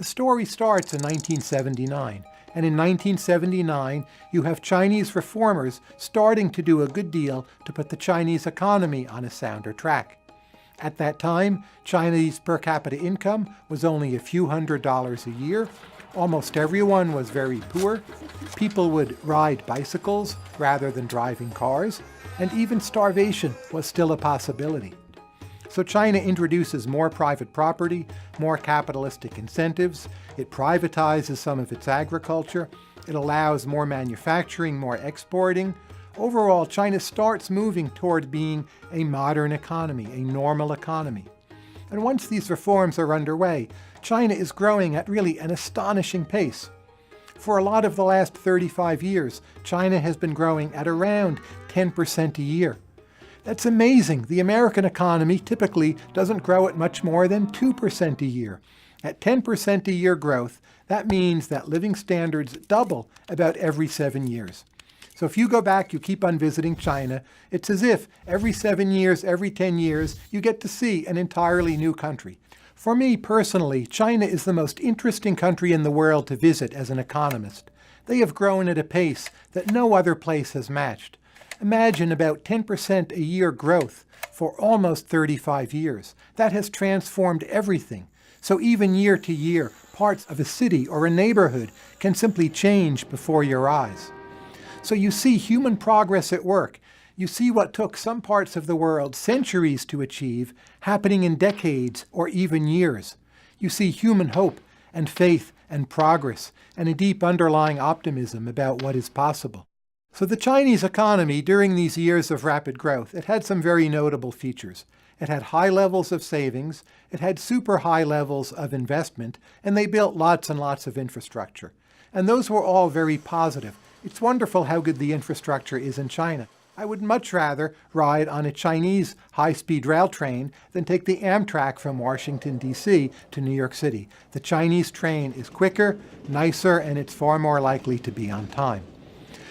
The story starts in 1979, and in 1979 you have Chinese reformers starting to do a good deal to put the Chinese economy on a sounder track. At that time, Chinese per capita income was only a few $100s a year. Almost everyone was very poor. People would ride bicycles rather than driving cars, and even starvation was still a possibility. So China introduces more private property, more capitalistic incentives, it privatizes some of its agriculture, it allows more manufacturing, more exporting. Overall, China starts moving toward being a modern economy, a normal economy. And once these reforms are underway, China is growing at really an astonishing pace. For a lot of the last 35 years, China has been growing at around 10% a year. That's amazing. The American economy typically doesn't grow at much more than 2% a year. At 10% a year growth, that means that living standards double about every 7 years. So if you go back, you keep on visiting China, it's as if every 7 years, every 10 years, you get to see an entirely new country. For me personally, China is the most interesting country in the world to visit as an economist. They have grown at a pace that no other place has matched. Imagine about 10% a year growth for almost 35 years. That has transformed everything. So even year to year, parts of a city or a neighborhood can simply change before your eyes. So you see human progress at work. You see what took some parts of the world centuries to achieve, happening in decades or even years. You see human hope and faith and progress and a deep underlying optimism about what is possible. So the Chinese economy, during these years of rapid growth, it had some very notable features. It had high levels of savings, it had super high levels of investment, and they built lots and lots of infrastructure. And those were all very positive. It's wonderful how good the infrastructure is in China. I would much rather ride on a Chinese high-speed rail train than take the Amtrak from Washington, D.C. to New York City. The Chinese train is quicker, nicer, and it's far more likely to be on time.